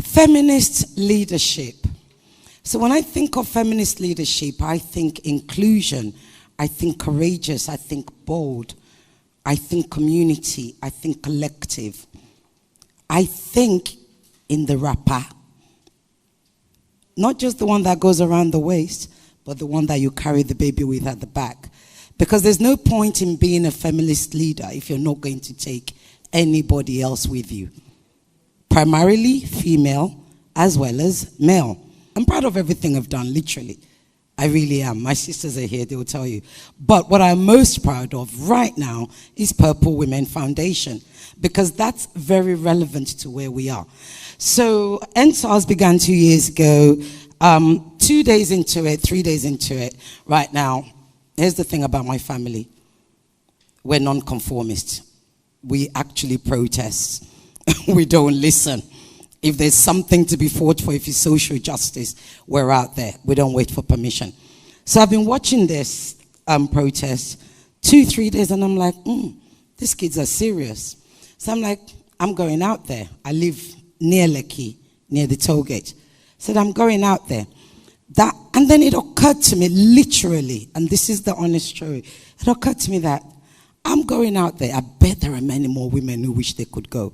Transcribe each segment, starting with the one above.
Feminist leadership. So when I think of feminist leadership, I think inclusion, I think courageous, I think bold, I think community, I think collective. I think in the wrapper. Not just the one that goes around the waist, but the one that you carry the baby with at the back. Because there's no point in being a feminist leader if you're not going to take anybody else with you. Primarily female as well as male. I'm proud of everything I've done, literally. I really am. My sisters are here, they will tell you. But what I'm most proud of right now is Purple Women Foundation, because that's very relevant to where we are. So ENDSARS began 2 years ago. 2 days into it, 3 days into it, right now, here's the thing about my family. We're non-conformists. We actually protest. We don't listen. If there's something to be fought for, if it's social justice, we're out there. We don't wait for permission. So I've been watching this protest 2-3 days, and I'm like, these kids are serious. So I'm like, I'm going out there. I live near Lekki, near the toll gate. Said, I'm going out there. And then it occurred to me, literally, and this is the honest story, it occurred to me that I'm going out there. I bet there are many more women who wish they could go.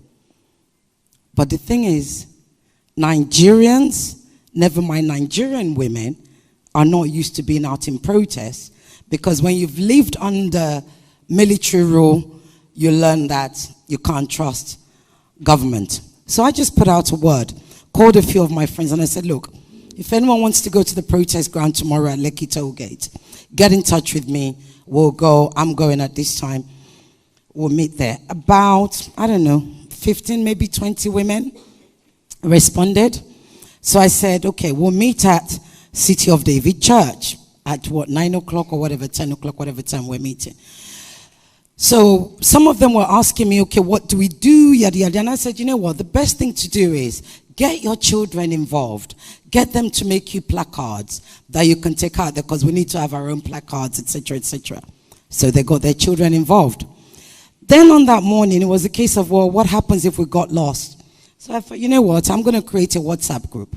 But the thing is, Nigerians, never mind Nigerian women, are not used to being out in protest, because when you've lived under military rule, you learn that you can't trust government. So I just put out a word, called a few of my friends, and I said, look, if anyone wants to go to the protest ground tomorrow at Lekki Toll Gate, get in touch with me. We'll go. I'm going at this time. We'll meet there. About, I don't know, 15, maybe 20 women responded. So I said, okay, we'll meet at City of David Church at what, 9 o'clock or whatever, 10 o'clock, whatever time we're meeting. So some of them were asking me, okay, what do we do, yada, yada. And I said, you know what, the best thing to do is get your children involved. Get them to make you placards that you can take out there, because we need to have our own placards, etc., etc. So they got their children involved. Then on that morning, it was a case of, well, what happens if we got lost? So I thought, you know what, I'm going to create a WhatsApp group.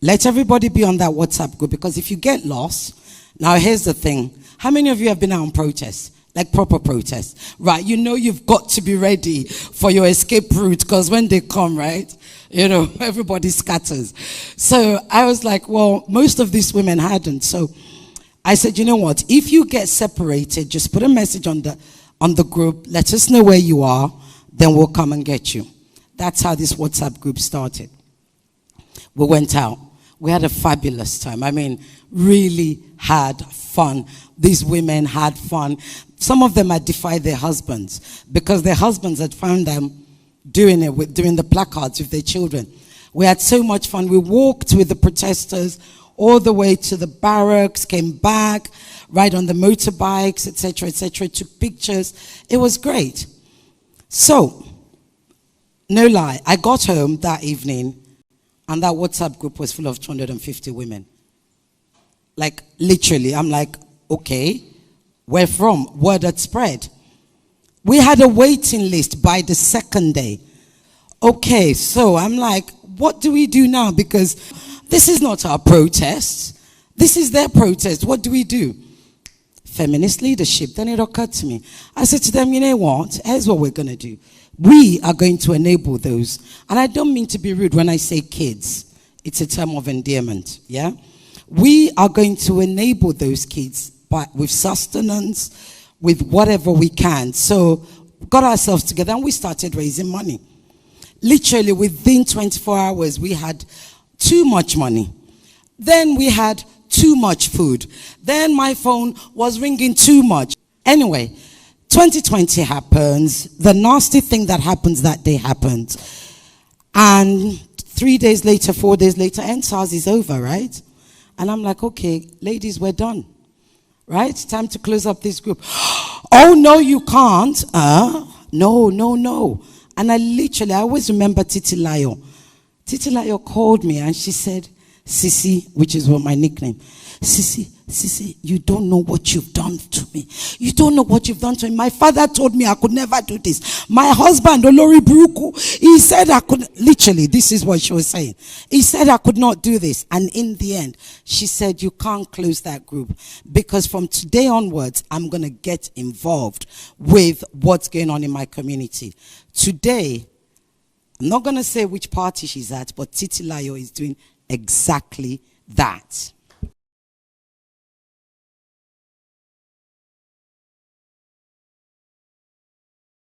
Let everybody be on that WhatsApp group, because if you get lost, now here's the thing. How many of you have been out on protests? Like proper protests, right? You know you've got to be ready for your escape route, because when they come, right, you know, everybody scatters. So I was like, well, most of these women hadn't. So I said, you know what, if you get separated, just put a message on the group, let us know where you are, then we'll come and get you. That's how this WhatsApp group started. We went out. We had a fabulous time. I mean, really had fun. These women had fun. Some of them had defied their husbands, because their husbands had found them doing the placards with their children. We had so much fun. We walked with the protesters all the way to the barracks, came back, ride on the motorbikes, etc., etc., took pictures. It was great. So, no lie, I got home that evening, and that WhatsApp group was full of 250 women. Like, literally, I'm like, okay, where from? Word had spread. We had a waiting list by the second day. Okay, so I'm like, what do we do now? Because this is not our protest. This is their protest. What do we do? Feminist leadership. Then it occurred to me. I said to them, you know what? Here's what we're going to do. We are going to enable those. And I don't mean to be rude when I say kids. It's a term of endearment, yeah? We are going to enable those kids with sustenance, with whatever we can. So got ourselves together and we started raising money. Literally within 24 hours, we had too much money. Then we had too much food. Then my phone was ringing too much. Anyway, 2020 happens. The nasty thing that happens that day happens. And 3 days later, 4 days later, ENDSARS is over, right? And I'm like, okay, ladies, we're done. Right? Time to close up this group. Oh, no, you can't. No. And I always remember Titi Layo. Titi Layo called me and she said, Sissy, which is what my nickname. Sissy, you don't know what you've done to me. You don't know what you've done to me. My father told me I could never do this. My husband, Olori Buruku, he said I could, literally, this is what she was saying. He said I could not do this. And in the end, she said, you can't close that group, because from today onwards, I'm going to get involved with what's going on in my community. Today, I'm not going to say which party she's at, but Titilayo is doing exactly that.